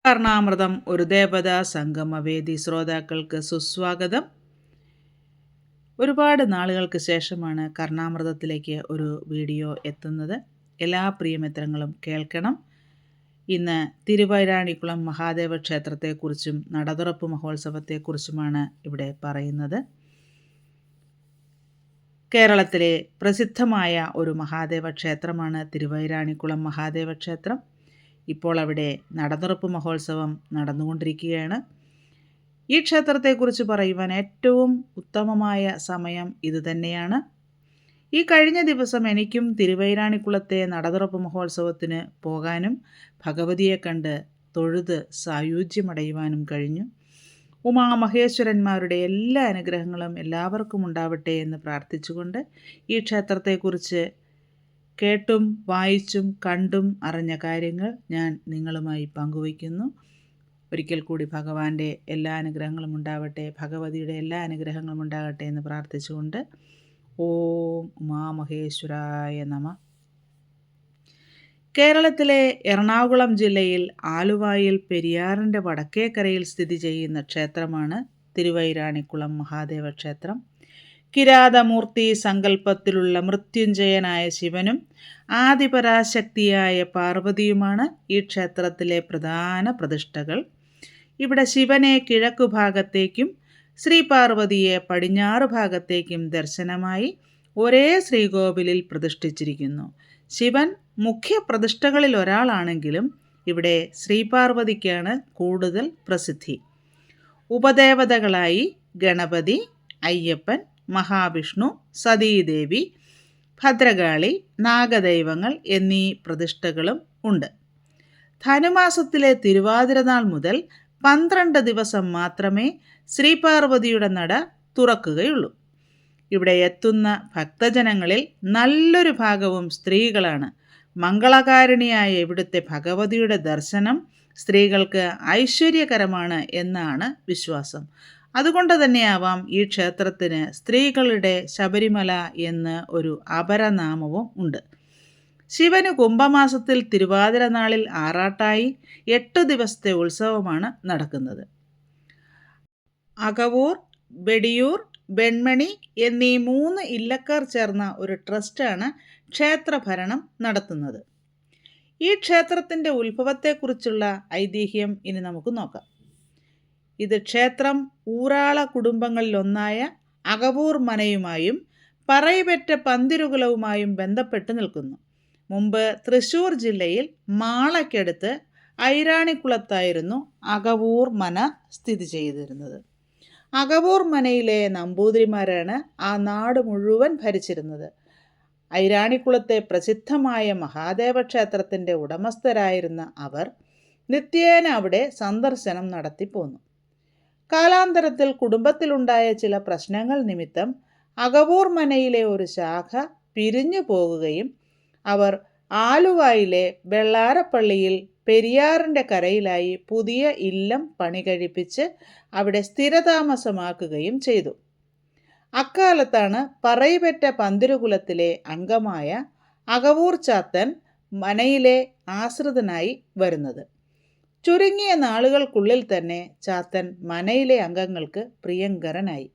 കർണാമൃതം ഒരു ദേവതാ സംഗമവേദി ശ്രോതാക്കൾക്ക് സുസ്വാഗതം. ഒരുപാട് നാളുകൾക്ക് ശേഷമാണ് കർണാമൃതത്തിലേക്ക് ഒരു വീഡിയോ എത്തുന്നത്. എല്ലാ പ്രിയമിത്രങ്ങളും കേൾക്കണം. ഇന്ന് തിരുവൈരാണിക്കുളം മഹാദേവ ക്ഷേത്രത്തെക്കുറിച്ചും നടതുറപ്പ് മഹോത്സവത്തെക്കുറിച്ചുമാണ് ഇവിടെ പറയുന്നത്. കേരളത്തിലെ പ്രസിദ്ധമായ ഒരു മഹാദേവ ക്ഷേത്രമാണ് തിരുവൈരാണിക്കുളം മഹാദേവ ക്ഷേത്രം. ഇപ്പോൾ അവിടെ നടതുറപ്പ് മഹോത്സവം നടന്നുകൊണ്ടിരിക്കുകയാണ്. ഈ ക്ഷേത്രത്തെക്കുറിച്ച് പറയുവാൻ ഏറ്റവും ഉത്തമമായ സമയം ഇതുതന്നെയാണ്. ഈ കഴിഞ്ഞ ദിവസം എനിക്കും തിരുവൈരാണിക്കുളത്തെ നടതുറപ്പ് മഹോത്സവത്തിന് പോകാനും ഭഗവതിയെ കണ്ട് തൊഴുത് സായുജ്യമടയുവാനും കഴിഞ്ഞു. ഉമാമഹേശ്വരന്മാരുടെ എല്ലാ അനുഗ്രഹങ്ങളും എല്ലാവർക്കും ഉണ്ടാവട്ടെ എന്ന് പ്രാർത്ഥിച്ചുകൊണ്ട് ഈ ക്ഷേത്രത്തെക്കുറിച്ച് കേട്ടും വായിച്ചും കണ്ടും അറിഞ്ഞ കാര്യങ്ങൾ ഞാൻ നിങ്ങളുമായി പങ്കുവയ്ക്കുന്നു. ഒരിക്കൽ കൂടി ഭഗവാന്റെ എല്ലാ അനുഗ്രഹങ്ങളും ഉണ്ടാവട്ടെ, ഭഗവതിയുടെ എല്ലാ അനുഗ്രഹങ്ങളും ഉണ്ടാകട്ടെ എന്ന് പ്രാർത്ഥിച്ചുകൊണ്ട് ഓം ഉമാമഹേശ്വരായ നമഃ. കേരളത്തിലെ എറണാകുളം ജില്ലയിൽ ആലുവായിൽ പെരിയാറിൻ്റെ വടക്കേക്കരയിൽ സ്ഥിതി ചെയ്യുന്ന ക്ഷേത്രമാണ് തിരുവൈരാണിക്കുളം മഹാദേവ ക്ഷേത്രം. കിരാതമൂർത്തി സങ്കല്പത്തിലുള്ള മൃത്യുഞ്ജയനായ ശിവനും ആദിപരാശക്തിയായ പാർവതിയുമാണ് ഈ ക്ഷേത്രത്തിലെ പ്രധാന പ്രതിഷ്ഠകൾ. ഇവിടെ ശിവനെ കിഴക്കു ഭാഗത്തേക്കും ശ്രീപാർവതിയെ പടിഞ്ഞാറ് ഭാഗത്തേക്കും ദർശനമായി ഒരേ ശ്രീകോവിലിൽ പ്രതിഷ്ഠിച്ചിരിക്കുന്നു. ശിവൻ മുഖ്യ പ്രതിഷ്ഠകളിൽ ഒരാളാണെങ്കിലും ഇവിടെ ശ്രീപാർവതിക്കാണ് കൂടുതൽ പ്രസിദ്ധി. ഉപദേവതകളായി ഗണപതി, അയ്യപ്പൻ, മഹാവിഷ്ണു, സതീദേവി, ഭദ്രകാളി, നാഗദൈവങ്ങൾ എന്നീ പ്രതിഷ്ഠകളും ഉണ്ട്. ധനുമാസത്തിലെ തിരുവാതിരനാൾ മുതൽ 12 ദിവസം മാത്രമേ ശ്രീപാർവതിയുടെ നട തുറക്കുകയുള്ളൂ. ഇവിടെ എത്തുന്ന ഭക്തജനങ്ങളിൽ നല്ലൊരു ഭാഗവും സ്ത്രീകളാണ്. മംഗളകാരിണിയായ ഇവിടുത്തെ ഭഗവതിയുടെ ദർശനം സ്ത്രീകൾക്ക് ഐശ്വര്യകരമാണ് എന്നാണ് വിശ്വാസം. അതുകൊണ്ട് തന്നെയാവാം ഈ ക്ഷേത്രത്തിന് സ്ത്രീകളുടെ ശബരിമല എന്ന് ഒരു അപരനാമവും ഉണ്ട്. ശിവന് കുംഭമാസത്തിൽ തിരുവാതിര നാളിൽ ആറാട്ടായി 8 ദിവസത്തെ ഉത്സവമാണ് നടക്കുന്നത്. അകവൂർ, വെടിയൂർ, വെൺമണി എന്നീ 3 ഇല്ലക്കാർ ചേർന്ന ഒരു ട്രസ്റ്റാണ് ക്ഷേത്രഭരണം നടത്തുന്നത്. ഈ ക്ഷേത്രത്തിൻ്റെ ഉത്ഭവത്തെക്കുറിച്ചുള്ള ഐതിഹ്യം ഇനി നമുക്ക് നോക്കാം. ഇത് ക്ഷേത്രം ഊരാള കുടുംബങ്ങളിലൊന്നായ അകവൂർ മനയുമായും പറയിപെറ്റ പന്തിരുകുലവുമായും ബന്ധപ്പെട്ട് നിൽക്കുന്നു. മുമ്പ് തൃശ്ശൂർ ജില്ലയിൽ മാളയ്ക്കടുത്ത് ഐരാണിക്കുളത്തായിരുന്നു അകവൂർ മന സ്ഥിതി ചെയ്തിരുന്നത്. അകവൂർ മനയിലെ നമ്പൂതിരിമാരാണ് ആ നാട് മുഴുവൻ ഭരിച്ചിരുന്നത്. ഐരാണിക്കുളത്തെ പ്രസിദ്ധമായ മഹാദേവ ക്ഷേത്രത്തിൻ്റെ ഉടമസ്ഥരായിരുന്ന അവർ നിത്യേന അവിടെ സന്ദർശനം നടത്തിപ്പോന്നു. കാലാന്തരത്തിൽ കുടുംബത്തിലുണ്ടായ ചില പ്രശ്നങ്ങൾ നിമിത്തം അകവൂർ മനയിലെ ഒരു ശാഖ പിരിഞ്ഞു പോകുകയും അവർ ആലുവായിലെ വെള്ളാരപ്പള്ളിയിൽ പെരിയാറിൻ്റെ കരയിലായി പുതിയ ഇല്ലം പണി കഴിപ്പിച്ച് അവിടെ സ്ഥിരതാമസമാക്കുകയും ചെയ്തു. അക്കാലത്താണ് പറയിപെറ്റ പന്തിരുകുലത്തിലെ അംഗമായ അകവൂർ ചാത്തൻ മനയിലെ ആശ്രിതനായി വരുന്നത്. ചുരുങ്ങിയ നാളുകൾക്കുള്ളിൽ തന്നെ ചാത്തൻ മനയിലെ അംഗങ്ങൾക്ക് പ്രിയങ്കരനായി.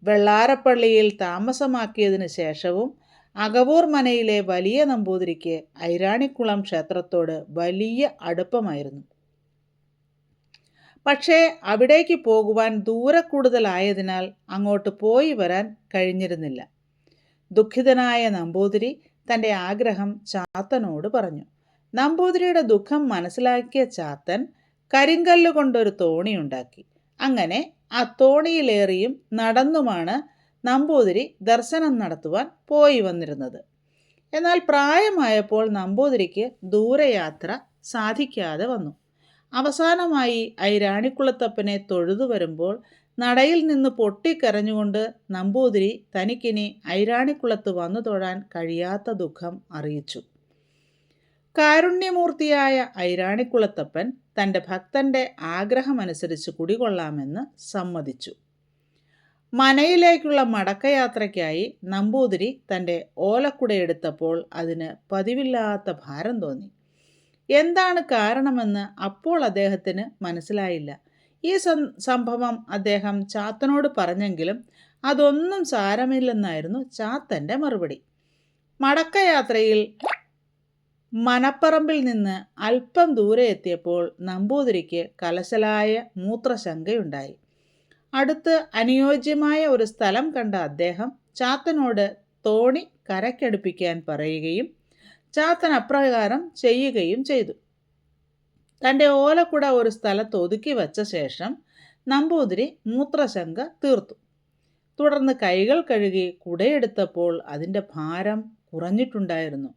വെള്ളാരപ്പള്ളിയിൽ താമസമാക്കിയതിനു ശേഷവും അകവൂർ മനയിലെ വലിയ നമ്പൂതിരിക്ക് ഐരാണിക്കുളം ക്ഷേത്രത്തോട് വലിയ അടുപ്പമായിരുന്നു. പക്ഷേ അവിടേക്ക് പോകുവാൻ ദൂരക്കൂടുതലായതിനാൽ അങ്ങോട്ട് പോയി വരാൻ കഴിഞ്ഞിരുന്നില്ല. ദുഃഖിതനായ നമ്പൂതിരി തൻ്റെ ആഗ്രഹം ചാത്തനോട് പറഞ്ഞു. നമ്പൂതിരിയുടെ ദുഃഖം മനസ്സിലാക്കിയ ചാത്തൻ കരിങ്കല്ല് കൊണ്ടൊരു തോണിയുണ്ടാക്കി. അങ്ങനെ ആ തോണിയിലേറിയും നടന്നുമാണ് നമ്പൂതിരി ദർശനം നടത്തുവാൻ പോയി വന്നിരുന്നത്. എന്നാൽ പ്രായമായപ്പോൾ നമ്പൂതിരിക്ക് ദൂരയാത്ര സാധിക്കാതെ വന്നു. അവസാനമായി ഐരാണിക്കുളത്തപ്പനെ തൊഴുതു വരുമ്പോൾ നടയിൽ നിന്ന് പൊട്ടിക്കരഞ്ഞുകൊണ്ട് നമ്പൂതിരി തനിക്കിനി ഐരാണിക്കുളത്ത് വന്നു തൊഴാൻ കഴിയാത്ത ദുഃഖം അറിയിച്ചു. കാരുണ്യമൂർത്തിയായ ഐരാണിക്കുളത്തപ്പൻ തൻ്റെ ഭക്തൻ്റെ ആഗ്രഹമനുസരിച്ച് കുടികൊള്ളാമെന്ന് സമ്മതിച്ചു. മനയിലേക്കുള്ള മടക്കയാത്രയ്ക്കായി നമ്പൂതിരി തൻ്റെ ഓലക്കുടയെടുത്തപ്പോൾ അതിന് പതിവില്ലാത്ത ഭാരം തോന്നി. എന്താണ് കാരണമെന്ന് അപ്പോൾ അദ്ദേഹത്തിന് മനസ്സിലായില്ല. ഈ സംഭവം അദ്ദേഹം ചാത്തനോട് പറഞ്ഞെങ്കിലും അതൊന്നും സാരമില്ലെന്നായിരുന്നു ചാത്തൻ്റെ മറുപടി. മടക്കയാത്രയിൽ മനപ്പറമ്പിൽ നിന്ന് അല്പം ദൂരെ എത്തിയപ്പോൾ നമ്പൂതിരിക്ക് കലശലായ മൂത്രശങ്കയുണ്ടായി. അടുത്ത് അനുയോജ്യമായ ഒരു സ്ഥലം കണ്ട അദ്ദേഹം ചാത്തനോട് തോണി കരയ്ക്കടുപ്പിക്കാൻ പറയുകയും ചാത്തൻ അപ്രകാരം ചെയ്യുകയും ചെയ്തു. തൻ്റെ ഓലക്കുട ഒരു സ്ഥലത്ത് ഒതുക്കി വച്ച ശേഷം നമ്പൂതിരി മൂത്രശങ്ക തീർത്തു. തുടർന്ന് കൈകൾ കഴുകി കുടയെടുത്തപ്പോൾ അതിൻ്റെ ഭാരം കുറഞ്ഞിട്ടുണ്ടായിരുന്നു.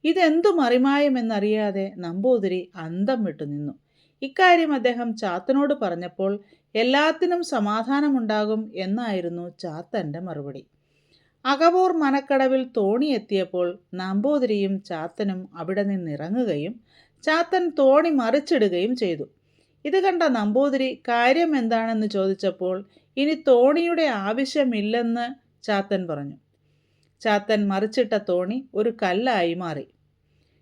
ഇതെന്തു മറിമായമെന്നറിയാതെ നമ്പൂതിരി അന്തം വിട്ടു നിന്നു. ഇക്കാര്യം അദ്ദേഹം ചാത്തനോട് പറഞ്ഞപ്പോൾ എല്ലാത്തിനും സമാധാനമുണ്ടാകും എന്നായിരുന്നു ചാത്തൻ്റെ മറുപടി. അകവൂർ മനക്കടവിൽ തോണി എത്തിയപ്പോൾ നമ്പൂതിരിയും ചാത്തനും അവിടെ നിന്നിറങ്ങുകയും ചാത്തൻ തോണി മറിച്ചിടുകയും ചെയ്തു. ഇത് കണ്ട നമ്പൂതിരി കാര്യം എന്താണെന്ന് ചോദിച്ചപ്പോൾ ഇനി തോണിയുടെ ആവശ്യമില്ലെന്ന് ചാത്തൻ പറഞ്ഞു. ചാത്തൻ മറിച്ചിട്ട തോണി ഒരു കല്ലായി മാറി.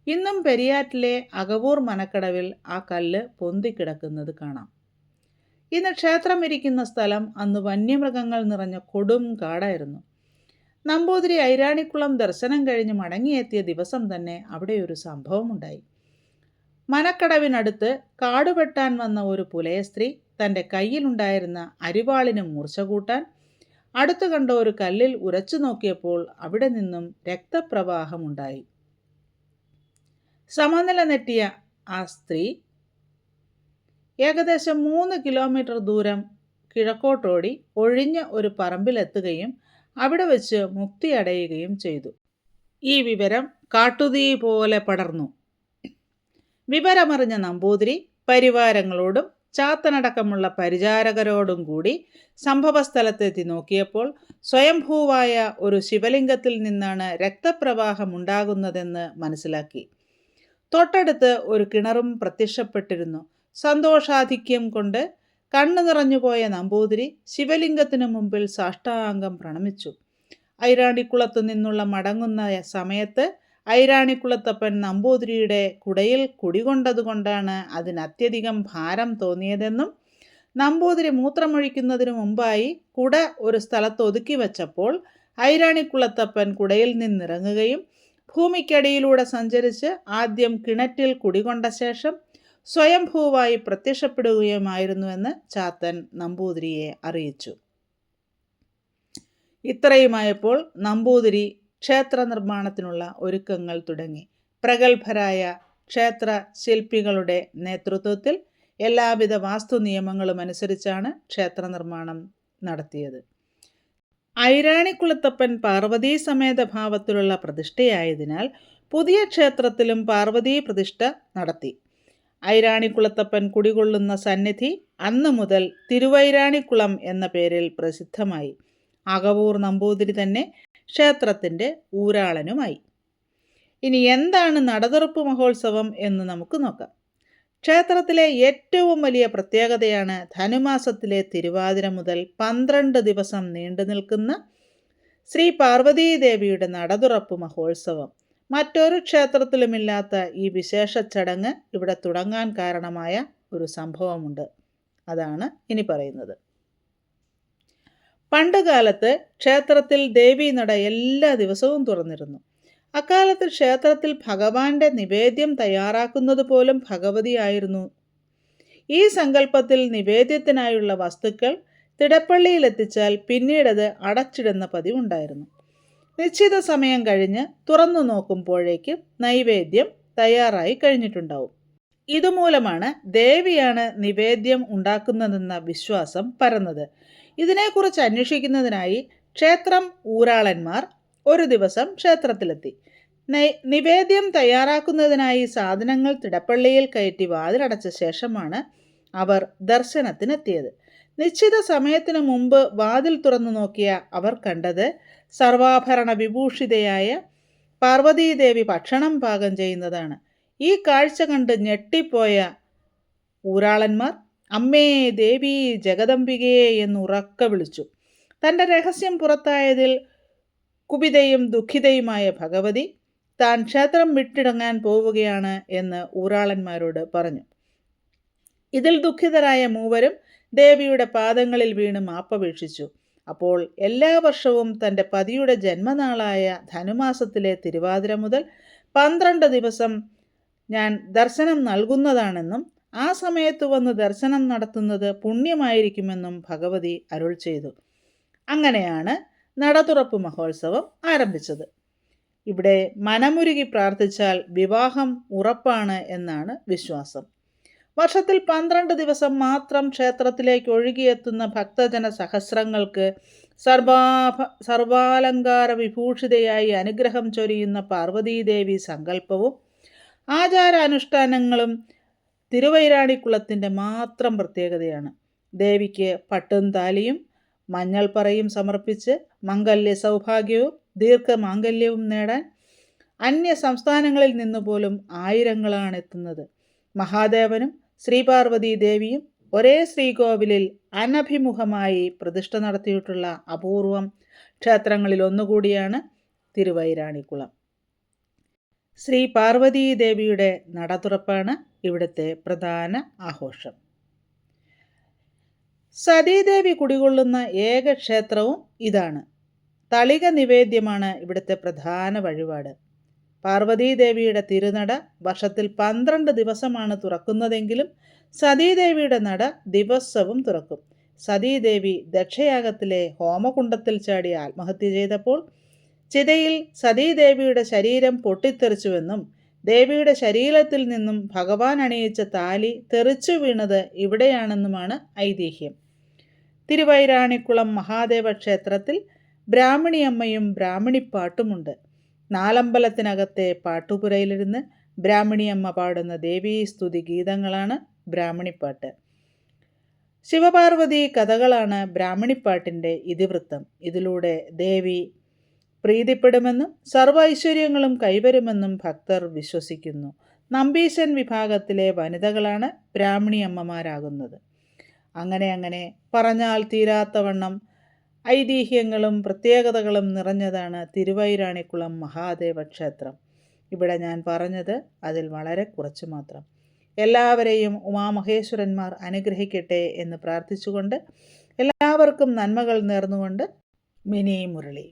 ഇന്നും പെരിയാറ്റിലെ അകവൂർ മനക്കടവിൽ ആ കല്ല് പൊന്തിക്കിടക്കുന്നത് കാണാം. ഇന്ന് ക്ഷേത്രം ഇരിക്കുന്ന സ്ഥലം അന്ന് വന്യമൃഗങ്ങൾ നിറഞ്ഞ കൊടും കാടായിരുന്നു. നമ്പൂതിരി ഐരാണിക്കുളം ദർശനം കഴിഞ്ഞ് മടങ്ങിയെത്തിയ ദിവസം തന്നെ അവിടെ ഒരു സംഭവമുണ്ടായി. മനക്കടവിനടുത്ത് കാടുവെട്ടാൻ വന്ന ഒരു പുലയ സ്ത്രീ തൻ്റെ കയ്യിലുണ്ടായിരുന്ന അരിവാളിന് മൂർച്ച കൂട്ടാൻ അടുത്തു കണ്ട ഒരു കല്ലിൽ ഉരച്ചു നോക്കിയപ്പോൾ അവിടെ നിന്നും രക്തപ്രവാഹമുണ്ടായി. സമനില നെറ്റിയ ആ സ്ത്രീ ഏകദേശം 3 കിലോമീറ്റർ ദൂരം കിഴക്കോട്ടോടി ഒഴിഞ്ഞ ഒരു പറമ്പിലെത്തുകയും അവിടെ വെച്ച് മുക്തിയടയുകയും ചെയ്തു. ഈ വിവരം കാട്ടുതീ പോലെ പടർന്നു. വിവരമറിഞ്ഞ നമ്പൂതിരി പരിവാരങ്ങളോടും ചാത്തനടക്കമുള്ള പരിചാരകരോടും കൂടി സംഭവസ്ഥലത്തെത്തി നോക്കിയപ്പോൾ സ്വയംഭൂവായ ഒരു ശിവലിംഗത്തിൽ നിന്നാണ് രക്തപ്രവാഹമുണ്ടാകുന്നതെന്ന് മനസ്സിലാക്കി. തൊട്ടടുത്ത് ഒരു കിണറും പ്രത്യക്ഷപ്പെട്ടിരുന്നു. സന്തോഷാധിക്യം കൊണ്ട് കണ്ണു നിറഞ്ഞുപോയ നമ്പൂതിരി ശിവലിംഗത്തിനു മുമ്പിൽ സാഷ്ടാംഗം പ്രണമിച്ചു. ഐരാണിക്കുളത്തു നിന്നുള്ള മടങ്ങുന്ന സമയത്ത് ഐരാണിക്കുളത്തപ്പൻ നമ്പൂതിരിയുടെ കുടയിൽ കുടികൊണ്ടതുകൊണ്ടാണ് അതിനത്യധികം ഭാരം തോന്നിയതെന്നും നമ്പൂതിരി മൂത്രമൊഴിക്കുന്നതിനു മുമ്പായി കുട ഒരു സ്ഥലത്ത് ഒതുക്കി വച്ചപ്പോൾ ഐരാണിക്കുളത്തപ്പൻ കുടയിൽ നിന്നിറങ്ങുകയും ഭൂമിക്കടിയിലൂടെ സഞ്ചരിച്ച് ആദ്യം കിണറ്റിൽ കുടികൊണ്ട ശേഷം സ്വയംഭൂവായി പ്രത്യക്ഷപ്പെടുകയുമായിരുന്നുവെന്ന് ചാത്തൻ നമ്പൂതിരിയെ അറിയിച്ചു. ഇത്രയുമായപ്പോൾ നമ്പൂതിരി ക്ഷേത്ര നിർമ്മാണത്തിനുള്ള ഒരുക്കങ്ങൾ തുടങ്ങി. പ്രഗത്ഭരായ ക്ഷേത്ര ശില്പികളുടെ നേതൃത്വത്തിൽ എല്ലാവിധ വാസ്തു നിയമങ്ങളും അനുസരിച്ചാണ് ക്ഷേത്ര നിർമ്മാണം നടത്തിയത്. ഐരാണിക്കുളത്തപ്പൻ പാർവതീ സമേത ഭാവത്തിലുള്ള പ്രതിഷ്ഠയായതിനാൽ പുതിയ ക്ഷേത്രത്തിലും പാർവതീ പ്രതിഷ്ഠ നടത്തി. ഐരാണിക്കുളത്തപ്പൻ കുടികൊള്ളുന്ന സന്നിധി അന്നു മുതൽ തിരുവൈരാണിക്കുളം എന്ന പേരിൽ പ്രസിദ്ധമായി. അകവൂർ നമ്പൂതിരി തന്നെ ക്ഷേത്രത്തിൻ്റെ ഊരാളനുമായി. ഇനി എന്താണ് നടതുറപ്പ് മഹോത്സവം എന്ന് നമുക്ക് നോക്കാം. ക്ഷേത്രത്തിലെ ഏറ്റവും വലിയ പ്രത്യേകതയാണ് ധനുമാസത്തിലെ തിരുവാതിര മുതൽ 12 ദിവസം നീണ്ടു നിൽക്കുന്ന ശ്രീ പാർവതീദേവിയുടെ നടതുറപ്പ് മഹോത്സവം. മറ്റൊരു ക്ഷേത്രത്തിലുമില്ലാത്ത ഈ വിശേഷ ചടങ്ങ് ഇവിടെ തുടങ്ങാൻ കാരണമായ ഒരു സംഭവമുണ്ട്. അതാണ് ഇനി പറയുന്നത്. പണ്ടുകാലത്ത് ക്ഷേത്രത്തിൽ ദേവീനട എല്ലാ ദിവസവും തുറന്നിരുന്നു. അക്കാലത്ത് ക്ഷേത്രത്തിൽ ഭഗവാന്റെ നിവേദ്യം തയ്യാറാക്കുന്നത് പോലും ഭഗവതിയായിരുന്നു. ഈ സങ്കല്പത്തിൽ നിവേദ്യത്തിനായുള്ള വസ്തുക്കൾ തിടപ്പള്ളിയിലെത്തിച്ചാൽ പിന്നീടത് അടച്ചിടുന്ന പതിവുണ്ടായിരുന്നു. നിശ്ചിത സമയം കഴിഞ്ഞ് തുറന്നു നോക്കുമ്പോഴേക്കും നൈവേദ്യം തയ്യാറായി കഴിഞ്ഞിട്ടുണ്ടാവും. ഇതുമൂലമാണ് ദേവിയാണ് നിവേദ്യം ഉണ്ടാക്കുന്നതെന്ന വിശ്വാസം പരന്നത്. ഇതിനെക്കുറിച്ച് അന്വേഷിക്കുന്നതിനായി ക്ഷേത്രം ഊരാളന്മാർ ഒരു ദിവസം ക്ഷേത്രത്തിലെത്തി. നിവേദ്യം തയ്യാറാക്കുന്നതിനായി സാധനങ്ങൾ തിടപ്പള്ളിയിൽ കയറ്റി വാതിലടച്ച ശേഷമാണ് അവർ ദർശനത്തിനെത്തിയത്. നിശ്ചിത സമയത്തിനു മുമ്പ് വാതിൽ തുറന്നു നോക്കിയ അവർ കണ്ടത് സർവാഭരണ വിഭൂഷിതയായ പാർവതീദേവി ഭക്ഷണം പാകം ചെയ്യുന്നതാണ്. ഈ കാഴ്ച കണ്ട് ഞെട്ടിപ്പോയ ഊരാളന്മാർ അമ്മേ ദേവി ജഗദംബികേ എന്ന് ഉറക്കെ വിളിച്ചു. തൻ്റെ രഹസ്യം പുറത്തായതിൽ കുപിതയും ദുഃഖിതയുമായ ഭഗവതി താൻ ക്ഷേത്രം വിട്ടിടങ്ങാൻ പോവുകയാണ് എന്ന് ഊരാളന്മാരോട് പറഞ്ഞു. ഇതിൽ ദുഃഖിതരായ മൂവരും ദേവിയുടെ പാദങ്ങളിൽ വീണ് മാപ്പപേക്ഷിച്ചു. അപ്പോൾ എല്ലാ വർഷവും തൻ്റെ പതിയുടെ ജന്മനാളായ ധനുമാസത്തിലെ തിരുവാതിര മുതൽ 12 ദിവസം ഞാൻ ദർശനം നൽകുന്നതാണെന്നും ആ സമയത്ത് വന്ന് ദർശനം നടത്തുന്നത് പുണ്യമായിരിക്കുമെന്നും ഭഗവതി അരുൾ ചെയ്തു. അങ്ങനെയാണ് നടതുറപ്പ് മഹോത്സവം ആരംഭിച്ചത്. ഇവിടെ മനമുരുകി പ്രാർത്ഥിച്ചാൽ വിവാഹം ഉറപ്പാണ് എന്നാണ് വിശ്വാസം. വർഷത്തിൽ 12 ദിവസം മാത്രം ക്ഷേത്രത്തിലേക്ക് ഒഴുകിയെത്തുന്ന ഭക്തജന സഹസ്രങ്ങൾക്ക് സർവാലങ്കാര വിഭൂഷിതയായി അനുഗ്രഹം ചൊരിയുന്ന പാർവതീദേവി സങ്കല്പവും ആചാരാനുഷ്ഠാനങ്ങളും തിരുവൈരാണിക്കുളത്തിൻ്റെ മാത്രം പ്രത്യേകതയാണ്. ദേവിക്ക് പട്ടും താലിയും മഞ്ഞൾപ്പറയും സമർപ്പിച്ച് മംഗല്യ സൗഭാഗ്യവും ദീർഘമാംഗല്യവും നേടാൻ അന്യ സംസ്ഥാനങ്ങളിൽ നിന്നുപോലും ആയിരങ്ങളാണ് എത്തുന്നത്. മഹാദേവനും ശ്രീപാർവതീ ദേവിയും ഒരേ ശ്രീകോവിലിൽ അനഭിമുഖമായി പ്രതിഷ്ഠ നടത്തിയിട്ടുള്ള അപൂർവം ക്ഷേത്രങ്ങളിൽ ഒന്നുകൂടിയാണ് തിരുവൈരാണിക്കുളം. ശ്രീ പാർവതീ ദേവിയുടെ നടതുറപ്പാണ് ഇവിടുത്തെ പ്രധാന ആഘോഷം. സതീദേവി കുടികൊള്ളുന്ന ഏക ക്ഷേത്രവും ഇതാണ്. തളിക നിവേദ്യമാണ് ഇവിടുത്തെ പ്രധാന വഴിപാട്. പാർവതീദേവിയുടെ തിരുനട വർഷത്തിൽ 12 ദിവസമാണ് തുറക്കുന്നതെങ്കിലും സതീദേവിയുടെ നട ദിവസവും തുറക്കും. സതീദേവി ദക്ഷയാഗത്തിലെ ഹോമകുണ്ടത്തിൽ ചാടി ആത്മഹത്യ ചെയ്തപ്പോൾ ചിതയിൽ സതീദേവിയുടെ ശരീരം പൊട്ടിത്തെറിച്ചുവെന്നും ദേവിയുടെ ശരീരത്തിൽ നിന്നും ഭഗവാൻ അണിയിച്ച താലി തെറിച്ചു വീണത് ഇവിടെയാണെന്നുമാണ് ഐതിഹ്യം. തിരുവൈരാണിക്കുളം മഹാദേവ ക്ഷേത്രത്തിൽ ബ്രാഹ്മണിയമ്മയും ബ്രാഹ്മണിപ്പാട്ടുമുണ്ട്. നാലമ്പലത്തിനകത്തെ പാട്ടുപുരയിലിരുന്ന് ബ്രാഹ്മണിയമ്മ പാടുന്ന ദേവീസ്തുതി ഗീതങ്ങളാണ് ബ്രാഹ്മണിപ്പാട്ട്. ശിവപാർവതി കഥകളാണ് ബ്രാഹ്മണിപ്പാട്ടിൻ്റെ ഇതിവൃത്തം. ഇതിലൂടെ ദേവി പ്രീതിപ്പെടുമെന്നും സർവ്വ ഐശ്വര്യങ്ങളും കൈവരുമെന്നും ഭക്തർ വിശ്വസിക്കുന്നു. നമ്പീശൻ വിഭാഗത്തിലെ വനിതകളാണ് ബ്രാഹ്മണിയമ്മമാരാകുന്നത്. അങ്ങനെ പറഞ്ഞാൽ തീരാത്തവണ്ണം ഐതിഹ്യങ്ങളും പ്രത്യേകതകളും നിറഞ്ഞതാണ് തിരുവൈരാണിക്കുളം മഹാദേവ ക്ഷേത്രം. ഇവിടെ ഞാൻ പറഞ്ഞത് അതിൽ വളരെ കുറച്ച് മാത്രം. എല്ലാവരെയും ഉമാമഹേശ്വരന്മാർ അനുഗ്രഹിക്കട്ടെ എന്ന് പ്രാർത്ഥിച്ചുകൊണ്ട് എല്ലാവർക്കും നന്മകൾ നേർന്നുകൊണ്ട് മിനി മുരളി.